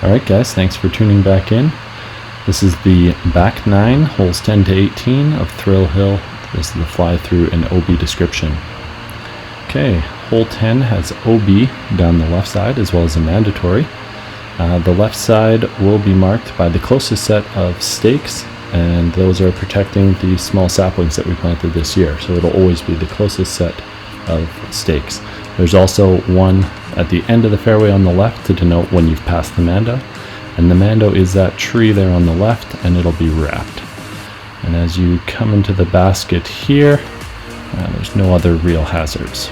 Alright guys, thanks for tuning back in. This is the back 9, holes 10 to 18 of Thrill Hill. This is the fly through and OB description. Okay, hole 10 has OB down the left side as well as a mandatory. The left side will be marked by the closest set of stakes, and those are protecting the small saplings that we planted this year. So it'll always be the closest set of stakes. There's also one at the end of the fairway on the left to denote when you've passed the mando. And the mando is that tree there on the left, and it'll be wrapped. And as you come into the basket here, there's no other real hazards.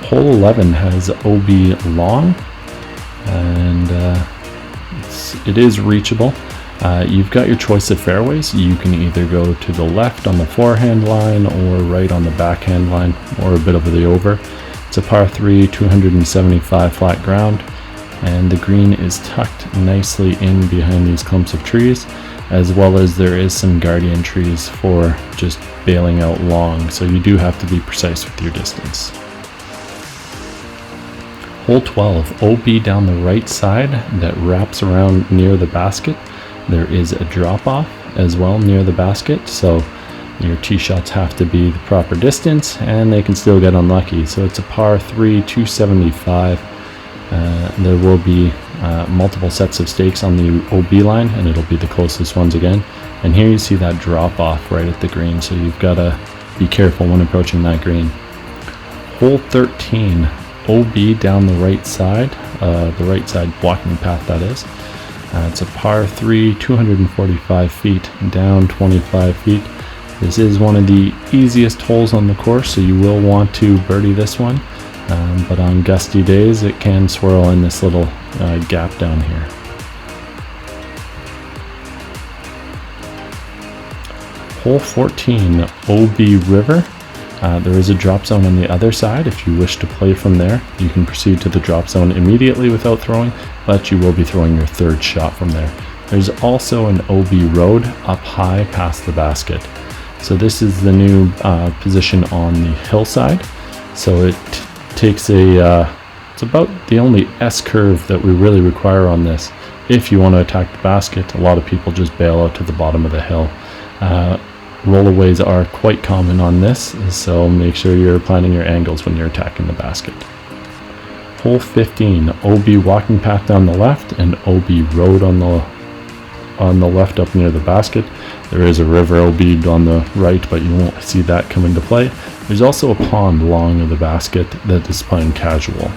Hole 11 has OB long, and it is reachable. You've got your choice of fairways. You can either go to the left on the forehand line or right on the backhand line, or a bit of the over. It's a par 3, 275 flat ground, and the green is tucked nicely in behind these clumps of trees, as well as there is some guardian trees for just bailing out long, so you do have to be precise with your distance. Hole 12, OB down the right side that wraps around near the basket. There is a drop-off as well near the basket, so your tee shots have to be the proper distance, and they can still get unlucky. So it's a par 3, 275. There will be multiple sets of stakes on the OB line, and it'll be the closest ones again. And here you see that drop-off right at the green, so you've got to be careful when approaching that green. Hole 13, OB down the right side walking path, that is. It's a par 3, 245 feet, down 25 feet. This is one of the easiest holes on the course, so you will want to birdie this one. But on gusty days, it can swirl in this little gap down here. Hole 14, OB River. There is a drop zone on the other side. If you wish to play from there, you can proceed to the drop zone immediately without throwing, but you will be throwing your third shot from there. There's also an OB road up high past the basket. So this is the new position on the hillside. So it takes it's about the only S-curve that we really require on this. If you want to attack the basket, a lot of people just bail out to the bottom of the hill. Rollaways are quite common on this, so make sure you're planning your angles when you're attacking the basket. Hole 15, OB walking path down the left and OB road on the left up near the basket. There is a river OB on the right, but you won't see that come into play. There's also a pond long of the basket that is playing casual.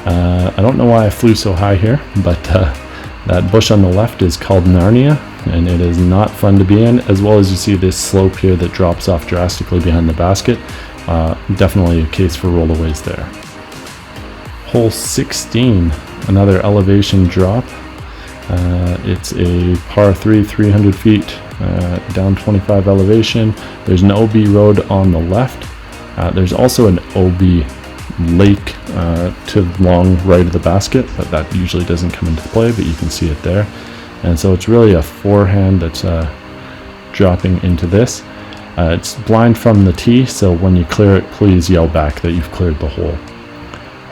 I don't know why I flew so high here, but that bush on the left is called Narnia, and it is not fun to be in, as well as you see this slope here that drops off drastically behind the basket. Definitely a case for rollaways there. Hole 16, another elevation drop. It's a par 3, 300 feet, down 25 elevation. There's an OB road on the left. There's also an OB lake to the long right of the basket, but that usually doesn't come into play, but you can see it there. And so it's really a forehand that's dropping into this. It's blind from the tee, so when you clear it, please yell back that you've cleared the hole.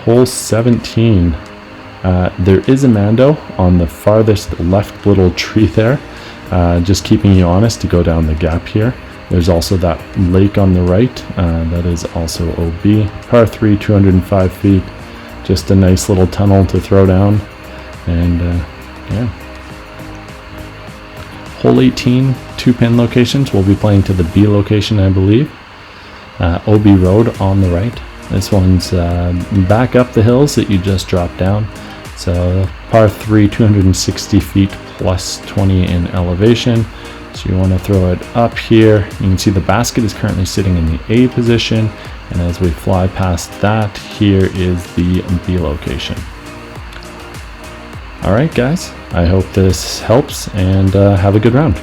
Hole 17, there is a mando on the farthest left little tree there, just keeping you honest to go down the gap here. There's also that lake on the right, that is also OB. Par 3, 205 feet, just a nice little tunnel to throw down, and yeah. Hole 18, 2-pin locations. We'll be playing to the B location, I believe. OB road on the right. This one's back up the hills that you just dropped down. So par 3, 260 feet plus 20 in elevation. So you want to throw it up here. You can see the basket is currently sitting in the A position, and as we fly past that, here is the B location. Alright guys, I hope this helps, and have a good round.